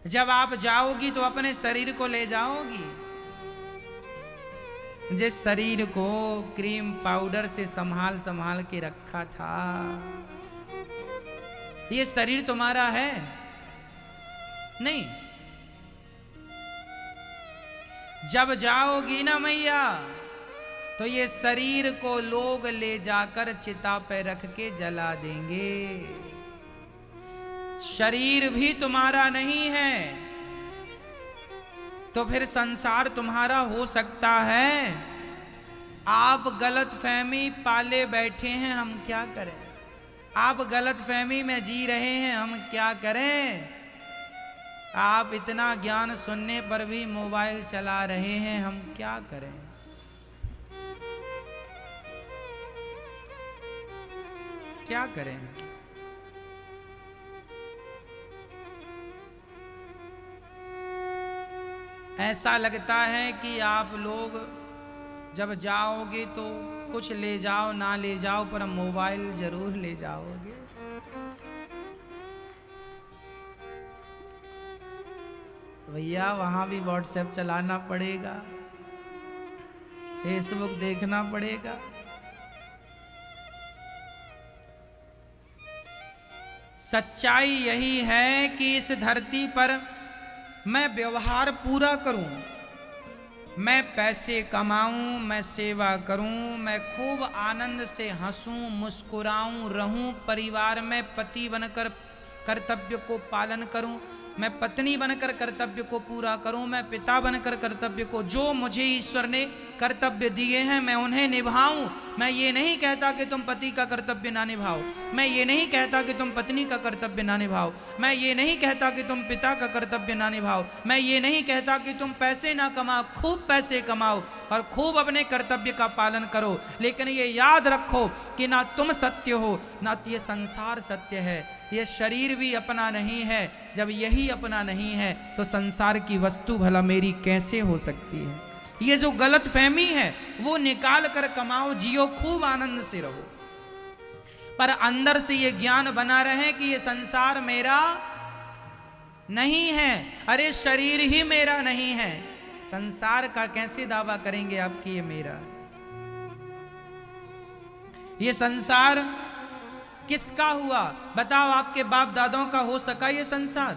जब आप जाओगी तो अपने शरीर को ले जाओगी, जिस शरीर को क्रीम पाउडर से संभाल संभाल के रखा था, ये शरीर तुम्हारा है नहीं। जब जाओगी ना मैया, तो ये शरीर को लोग ले जाकर चिता पे रख के जला देंगे। शरीर भी तुम्हारा नहीं है, तो फिर संसार तुम्हारा हो सकता है? आप गलत फहमी पाले बैठे हैं, हम क्या करें? आप गलत फहमी में जी रहे हैं, हम क्या करें? आप इतना ज्ञान सुनने पर भी मोबाइल चला रहे हैं, हम क्या करें? क्या करें? ऐसा लगता है कि आप लोग जब जाओगे तो कुछ ले जाओ ना ले जाओ, पर मोबाइल जरूर ले जाओगे। भैया वहां भी व्हाट्सएप चलाना पड़ेगा, फेसबुक देखना पड़ेगा। सच्चाई यही है कि इस धरती पर मैं व्यवहार पूरा करूं, मैं पैसे कमाऊं, मैं सेवा करूं, मैं खूब आनंद से हंसूं, मुस्कुराऊं, रहूं, परिवार में पति बनकर कर्तव्य को पालन करूं, मैं पत्नी बनकर कर्तव्य को पूरा करूं, मैं पिता बनकर कर्तव्य को, जो मुझे ईश्वर ने कर्तव्य दिए हैं मैं उन्हें निभाऊं। मैं ये नहीं कहता कि तुम पति का कर्तव्य ना निभाओ, मैं ये नहीं कहता कि तुम पत्नी का कर्तव्य ना निभाओ, मैं ये नहीं कहता कि तुम पिता का कर्तव्य ना निभाओ, मैं ये नहीं कहता कि तुम पैसे ना कमाओ, खूब पैसे कमाओ और खूब अपने कर्तव्य का पालन करो। लेकिन ये याद रखो कि ना तुम सत्य हो, ना ये संसार सत्य है, ये शरीर भी अपना नहीं है। जब यही अपना नहीं है तो संसार की वस्तु भला मेरी कैसे हो सकती है? ये जो गलत फहमी है वो निकाल कर कमाओ, जियो, खूब आनंद से रहो, पर अंदर से ये ज्ञान बना रहे कि ये संसार मेरा नहीं है। अरे शरीर ही मेरा नहीं है, संसार का कैसे दावा करेंगे आपकी ये मेरा? ये संसार किसका हुआ? बताओ, आपके बाप दादाओं का हो सका ये संसार?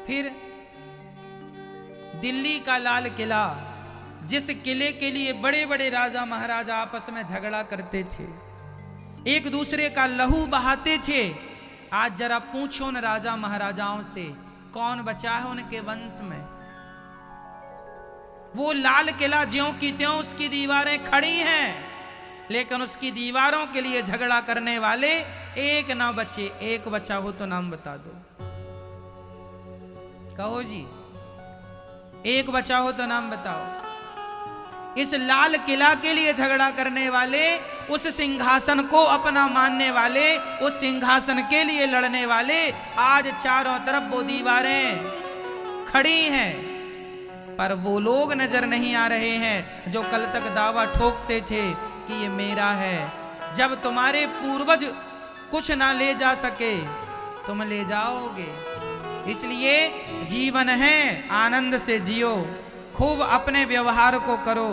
फिर दिल्ली का लाल किला, जिस किले के लिए बड़े बड़े राजा महाराजा आपस में झगड़ा करते थे, एक दूसरे का लहू बहाते थे, आज जरा पूछो न राजा महाराजाओं से कौन बचा है उनके वंश में? वो लाल किला ज्यों की त्यों उसकी दीवारें खड़ी हैं, लेकिन उसकी दीवारों के लिए झगड़ा करने वाले एक ना बचे। एक बचा हो तो नाम बता दो, कहो जी, एक बचा हो तो नाम बताओ। इस लाल किला के लिए झगड़ा करने वाले, उस सिंहासन को अपना मानने वाले, उस सिंहासन के लिए लड़ने वाले, आज चारों तरफ वो दीवारें खड़ी हैं, पर वो लोग नजर नहीं आ रहे हैं जो कल तक दावा ठोकते थे कि ये मेरा है। जब तुम्हारे पूर्वज कुछ ना ले जा सके, तुम ले जाओगे। इसलिए जीवन है, आनंद से जियो, खूब अपने व्यवहार को करो,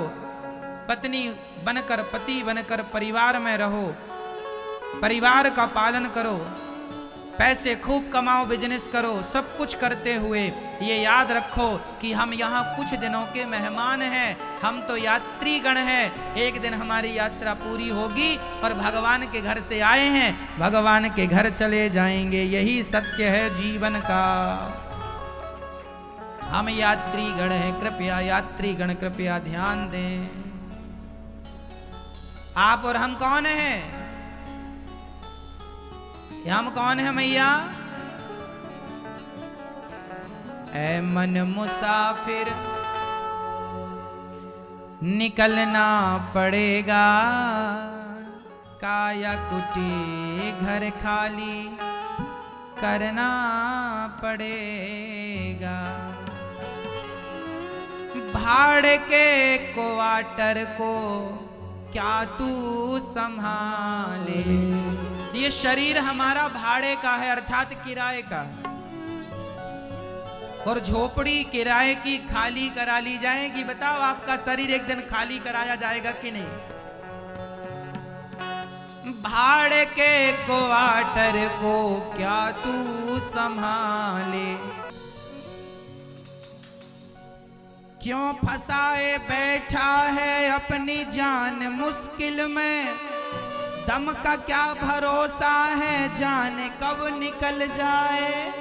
पत्नी बनकर पति बनकर परिवार में रहो, परिवार का पालन करो, पैसे खूब कमाओ, बिजनेस करो, सब कुछ करते हुए ये याद रखो कि हम यहाँ कुछ दिनों के मेहमान हैं, हम तो यात्रीगण हैं। एक दिन हमारी यात्रा पूरी होगी और भगवान के घर से आए हैं, भगवान के घर चले जाएंगे। यही सत्य है जीवन का। हम यात्रीगण हैं, कृपया यात्रीगण कृपया ध्यान दें। आप और हम कौन हैं? हम कौन है मैया? ऐ मन मुसाफिर निकलना पड़ेगा, काया कुटी घर खाली करना पड़ेगा। भाड़े के क्वार्टर को क्या तू संभाले? ये शरीर हमारा भाड़े का है, अर्थात किराए का। और झोपड़ी किराए की खाली करा ली जाएगी। बताओ आपका शरीर एक दिन खाली कराया जाएगा कि नहीं? भाड़े के क्वार्टर को क्या तू संभाले, क्यों फंसाए बैठा है अपनी जान मुश्किल में, दम का क्या भरोसा है जाने कब निकल जाए।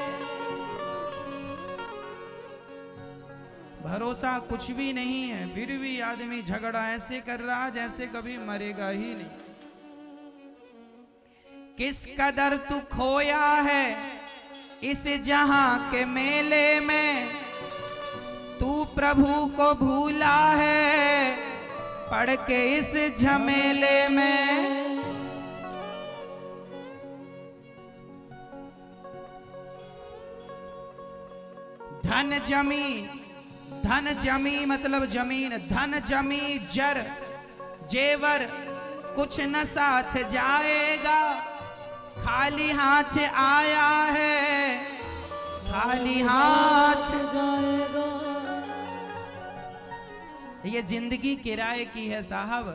भरोसा कुछ भी नहीं है, फिर भी आदमी झगड़ा ऐसे कर रहा जैसे कभी मरेगा ही नहीं। किस कदर तू खोया है इस जहां के मेले में, तू प्रभु को भूला है पड़ के इस झमेले में। धन जमी मतलब जमीन, धन जमी जर जेवर कुछ न साथ जाएगा, खाली हाथ आया है खाली हाथ जाएगा। ये जिंदगी किराए की है साहब,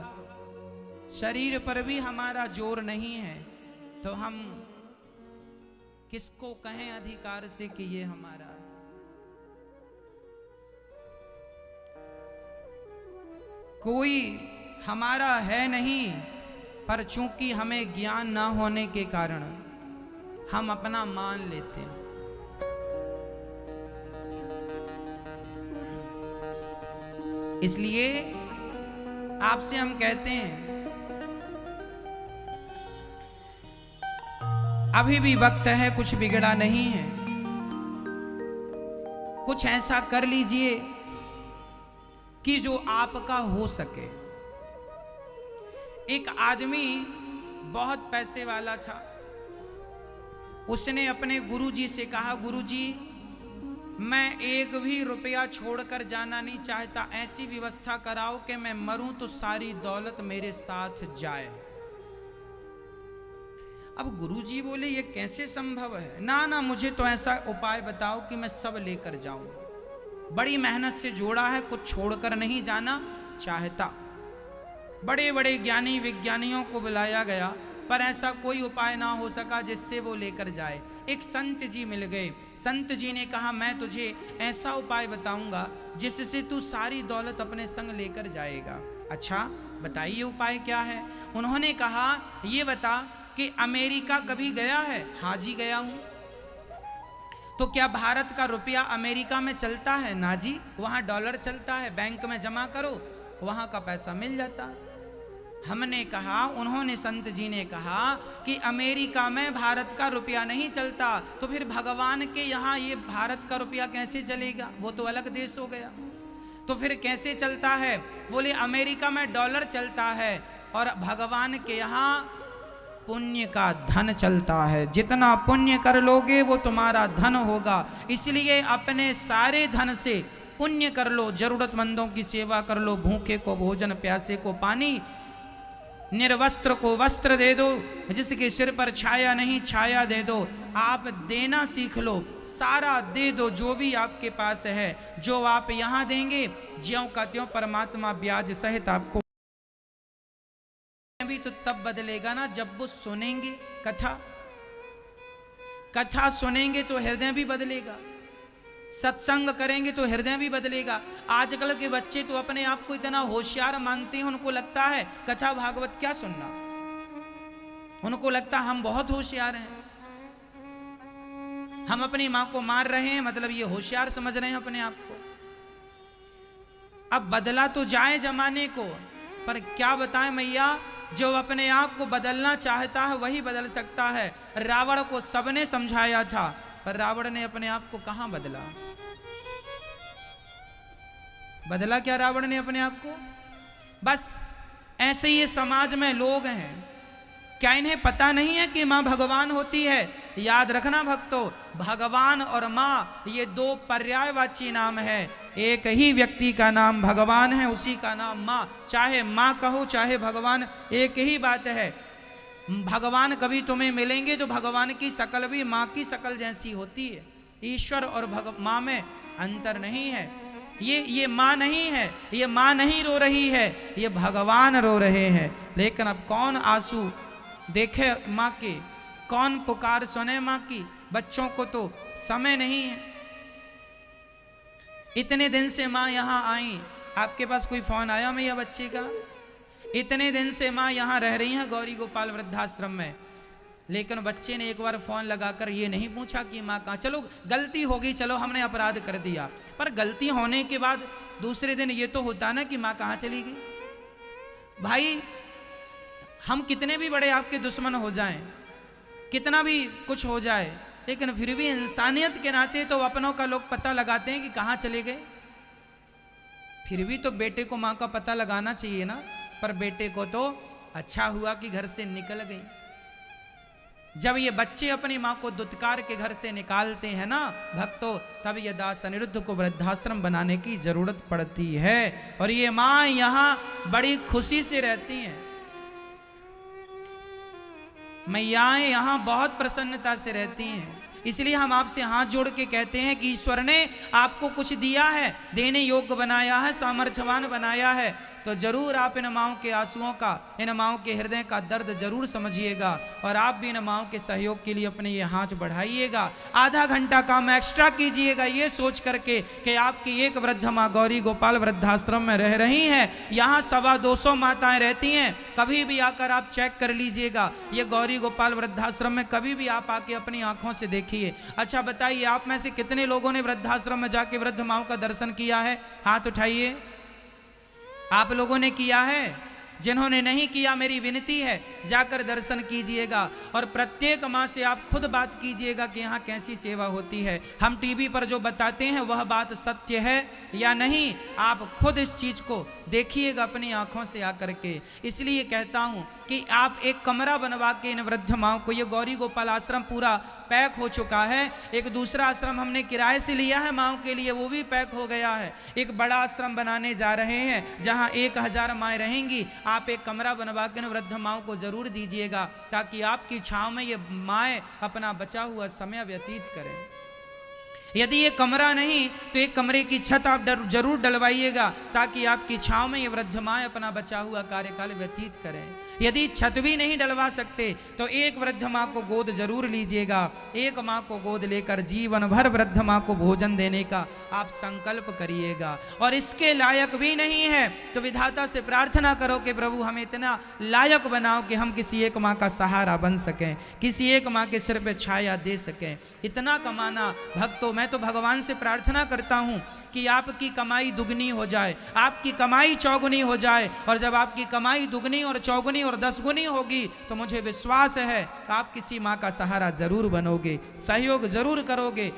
शरीर पर भी हमारा जोर नहीं है, तो हम किसको कहें अधिकार से कि ये हमारा है। कोई हमारा है नहीं, पर चूंकि हमें ज्ञान ना होने के कारण हम अपना मान लेते हैं। इसलिए आपसे हम कहते हैं अभी भी वक्त है, कुछ बिगड़ा नहीं है। कुछ ऐसा कर लीजिए कि जो आपका हो सके। एक आदमी बहुत पैसे वाला था, उसने अपने गुरुजी से कहा, गुरुजी मैं एक भी रुपया छोड़कर जाना नहीं चाहता, ऐसी व्यवस्था कराओ कि मैं मरूं तो सारी दौलत मेरे साथ जाए। अब गुरुजी बोले ये कैसे संभव है? ना ना, मुझे तो ऐसा उपाय बताओ कि मैं सब लेकर जाऊं। बड़ी मेहनत से जोड़ा है, कुछ छोड़कर नहीं जाना चाहता। बड़े बड़े ज्ञानी विज्ञानियों को बुलाया गया, पर ऐसा कोई उपाय ना हो सका जिससे वो लेकर जाए। एक संत जी मिल गए। संत जी ने कहा मैं तुझे ऐसा उपाय बताऊंगा जिससे तू सारी दौलत अपने संग लेकर जाएगा। अच्छा बताइए उपाय क्या है? उन्होंने कहा ये बता कि अमेरिका कभी गया है? हाँ जी गया हूं। तो क्या भारत का रुपया अमेरिका में चलता है? ना जी, वहां डॉलर चलता है, बैंक में जमा करो वहां का पैसा मिल जाता है। हमने कहा, उन्होंने संत जी ने कहा कि अमेरिका में भारत का रुपया नहीं चलता, तो फिर भगवान के यहाँ ये भारत का रुपया कैसे चलेगा? वो तो अलग देश हो गया। तो फिर कैसे चलता है? बोले अमेरिका में डॉलर चलता है और भगवान के यहाँ पुण्य का धन चलता है। जितना पुण्य कर लोगे वो तुम्हारा धन होगा। इसलिए अपने सारे धन से पुण्य कर लो, जरूरतमंदों की सेवा कर लो, भूखे को भोजन, प्यासे को पानी, निर्वस्त्र को वस्त्र दे दो, जिसके सिर पर छाया नहीं छाया दे दो। आप देना सीख लो, सारा दे दो जो भी आपके पास है। जो आप यहाँ देंगे ज्यों का त्यों परमात्मा ब्याज सहित आपको भी तो तब बदलेगा ना जब वो सुनेंगे कथा सुनेंगे तो हृदय भी बदलेगा, सत्संग करेंगे तो हृदय भी बदलेगा। आजकल के बच्चे तो अपने आप को इतना होशियार मानते हैं, उनको लगता है कथा भागवत क्या सुनना, उनको लगता है हम बहुत होशियार हैं, हम अपनी मां को मार रहे हैं, मतलब ये होशियार समझ रहे हैं अपने आप को। अब बदला तो जाए जमाने को, पर क्या बताएं मैया, जो अपने आप को बदलना चाहता है वही बदल सकता है। रावण को सबने समझाया था, पर रावण ने अपने आप को कहां बदला? बदला क्या रावण ने अपने आप को? बस ऐसे ही समाज में लोग हैं, क्या इन्हें पता नहीं है कि मां भगवान होती है? याद रखना भक्तों, भगवान और मां ये दो पर्यायवाची नाम है। एक ही व्यक्ति का नाम भगवान है, उसी का नाम मां। चाहे मां कहो चाहे भगवान, एक ही बात है। भगवान कभी तुम्हें मिलेंगे तो भगवान की शकल भी मां की शकल जैसी होती है। ईश्वर और मां में अंतर नहीं है। ये माँ नहीं है, ये माँ नहीं रो रही है, ये भगवान रो रहे हैं। लेकिन अब कौन आंसू देखे माँ के, कौन पुकार सुने माँ की? बच्चों को तो समय नहीं है। इतने दिन से माँ यहाँ आई, आपके पास कोई फोन आया मैया बच्चे का? इतने दिन से माँ यहाँ रह रही हैं गौरी गोपाल वृद्धाश्रम में, लेकिन बच्चे ने एक बार फोन लगाकर ये नहीं पूछा कि माँ कहाँ। चलो गलती होगी, चलो हमने अपराध कर दिया, पर गलती होने के बाद दूसरे दिन ये तो होता ना कि माँ कहाँ चली गई। भाई हम कितने भी बड़े आपके दुश्मन हो जाएं, कितना भी कुछ हो जाए, लेकिन फिर भी इंसानियत के नाते तो अपनों का लोग पता लगाते हैं कि कहाँ चले गए। फिर भी तो बेटे को माँ का पता लगाना चाहिए ना, पर बेटे को तो अच्छा हुआ कि घर से निकल गई। जब ये बच्चे अपनी माँ को दुत्कार के घर से निकालते हैं ना भक्तों, तब ये दास अनिरुद्ध को वृद्धाश्रम बनाने की जरूरत पड़ती है। और ये माँ यहाँ बड़ी खुशी से रहती हैं, मैयाएं यहाँ बहुत प्रसन्नता से रहती हैं। इसलिए हम आपसे हाथ जोड़ के कहते हैं कि ईश्वर ने आपको कुछ दिया है, देने योग्य बनाया है, सामर्थ्यवान बनाया है, तो जरूर आप इन माँओं के आंसुओं का, इन माँओं के हृदय का दर्द जरूर समझिएगा। और आप भी इन माँओं के सहयोग के लिए अपने ये हाथ बढ़ाइएगा। आधा घंटा काम एक्स्ट्रा कीजिएगा, ये सोच करके कि आपकी एक वृद्ध माँ गौरी गोपाल वृद्धाश्रम में रह रही हैं। यहाँ 225 माताएं रहती हैं। कभी भी आकर आप चेक कर लीजिएगा, ये गौरी गोपाल वृद्धाश्रम में कभी भी आप आके अपनी आंखों से देखिए। अच्छा बताइए, आप में से कितने लोगों ने वृद्धाश्रम में जाके वृद्ध माँओं का दर्शन किया है? हाथ उठाइए। आप लोगों ने किया है? जिन्होंने नहीं किया, मेरी विनती है जाकर दर्शन कीजिएगा। और प्रत्येक माँ से आप खुद बात कीजिएगा कि यहाँ कैसी सेवा होती है। हम टीवी पर जो बताते हैं वह बात सत्य है या नहीं, आप खुद इस चीज़ को देखिएगा अपनी आंखों से आकर के। इसलिए कहता हूँ कि आप एक कमरा बनवा के इन वृद्ध माँओं को, ये गौरी गोपाल आश्रम पूरा पैक हो चुका है। एक दूसरा आश्रम हमने किराए से लिया है माँओं के लिए, वो भी पैक हो गया है। एक बड़ा आश्रम बनाने जा रहे हैं जहाँ 1000 माएँ रहेंगी। आप एक कमरा बनवा के वृद्ध माँओं को जरूर दीजिएगा, ताकि आपकी छाँव में ये माएँ अपना बचा हुआ समय व्यतीत करें। यदि ये कमरा नहीं तो एक कमरे की छत आप जरूर डलवाइएगा, ताकि आपकी छाँव में ये वृद्ध माएँ अपना बचा हुआ कार्यकाल व्यतीत करें। यदि छत भी नहीं डलवा सकते तो एक वृद्ध माँ को गोद जरूर लीजिएगा। एक माँ को गोद लेकर जीवन भर वृद्ध माँ को भोजन देने का आप संकल्प करिएगा। और इसके लायक भी नहीं है तो विधाता से प्रार्थना करो कि प्रभु हमें इतना लायक बनाओ कि हम किसी एक माँ का सहारा बन सकें, किसी एक माँ के सिर पे छाया दे सकें। इतना कमाना भक्तों, मैं तो भगवान से प्रार्थना करता हूँ कि आपकी कमाई दुगनी हो जाए, आपकी कमाई चौगुनी हो जाए। और जब आपकी कमाई दुगनी और चौगुनी और 10 गुनी होगी तो मुझे विश्वास है आप किसी माँ का सहारा जरूर बनोगे, सहयोग जरूर करोगे।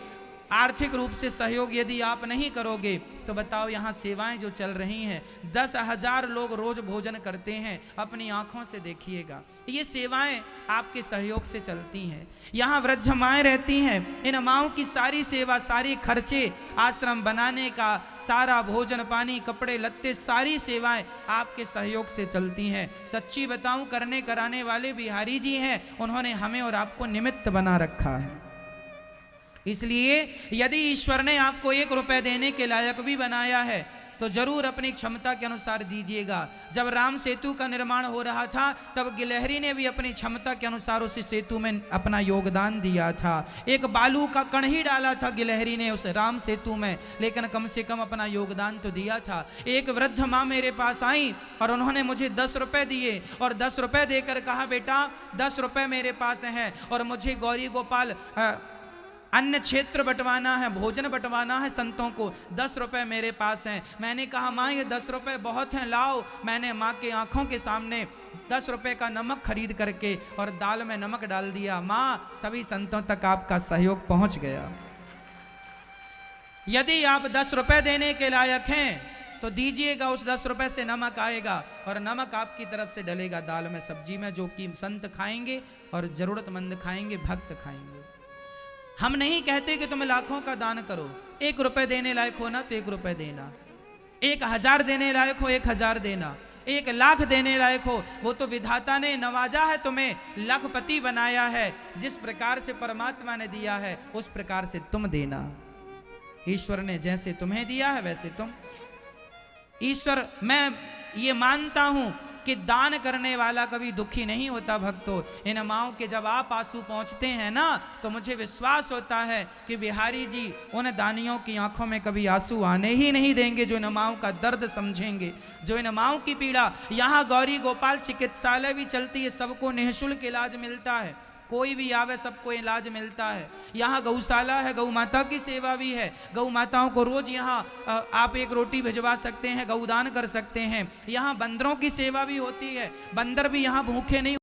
आर्थिक रूप से सहयोग यदि आप नहीं करोगे तो बताओ, यहाँ सेवाएं जो चल रही हैं, 10,000 लोग रोज भोजन करते हैं, अपनी आंखों से देखिएगा। ये सेवाएं आपके सहयोग से चलती हैं। यहाँ वृद्ध माएँ रहती हैं, इन माँओं की सारी सेवा, सारी खर्चे, आश्रम बनाने का सारा भोजन पानी कपड़े लत्ते, सारी सेवाएं आपके सहयोग से चलती हैं। सच्ची बताऊं, करने कराने वाले बिहारी जी हैं, उन्होंने हमें और आपको निमित्त बना रखा है। इसलिए यदि ईश्वर ने आपको 1 रुपए देने के लायक भी बनाया है तो जरूर अपनी क्षमता के अनुसार दीजिएगा। जब राम सेतु का निर्माण हो रहा था तब गिलहरी ने भी अपनी क्षमता के अनुसार उस सेतु में अपना योगदान दिया था। एक बालू का कण ही डाला था गिलहरी ने उस राम सेतु में, लेकिन कम से कम अपना योगदान तो दिया था। एक वृद्ध माँ मेरे पास आई और उन्होंने मुझे 10 रुपए दिए और 10 रुपए देकर कहा, बेटा 10 रुपए मेरे पास हैं और मुझे गौरी गोपाल अन्न क्षेत्र बंटवाना है, भोजन बंटवाना है संतों को, 10 रुपए मेरे पास हैं। मैंने कहा, माँ ये 10 रुपए बहुत हैं, लाओ। मैंने माँ के आंखों के सामने 10 रुपए का नमक खरीद करके और दाल में नमक डाल दिया। माँ, सभी संतों तक आपका सहयोग पहुंच गया। यदि आप 10 रुपए देने के लायक हैं तो दीजिएगा, उस 10 रुपए से नमक आएगा और नमक आपकी तरफ से डलेगा दाल में, सब्जी में, जो कि संत खाएंगे और जरूरतमंद खाएंगे, भक्त खाएंगे। हम नहीं कहते कि तुम लाखों का दान करो। 1 रुपए देने लायक हो ना तो 1 रुपए देना, 1000 देने लायक हो 1000 देना, 1 लाख देने लायक हो, वो तो विधाता ने नवाजा है, तुम्हें लखपति बनाया है। जिस प्रकार से परमात्मा ने दिया है उस प्रकार से तुम देना। ईश्वर ने जैसे तुम्हें दिया है वैसे तुम। ईश्वर, मैं ये मानता हूं कि दान करने वाला कभी दुखी नहीं होता। भक्तों, इन माओं के जब आप आंसू पहुंचते हैं ना, तो मुझे विश्वास होता है कि बिहारी जी उन दानियों की आंखों में कभी आंसू आने ही नहीं देंगे, जो इन माओं का दर्द समझेंगे, जो इन माओं की पीड़ा। यहाँ गौरी गोपाल चिकित्सालय भी चलती है, सबको निःशुल्क इलाज मिलता है, कोई भी आवे सबको इलाज मिलता है। यहाँ गौशाला है, गौ माता की सेवा भी है, गौ माताओं को रोज यहाँ आप एक रोटी भिजवा सकते हैं, गौदान कर सकते हैं। यहाँ बंदरों की सेवा भी होती है, बंदर भी यहाँ भूखे नहीं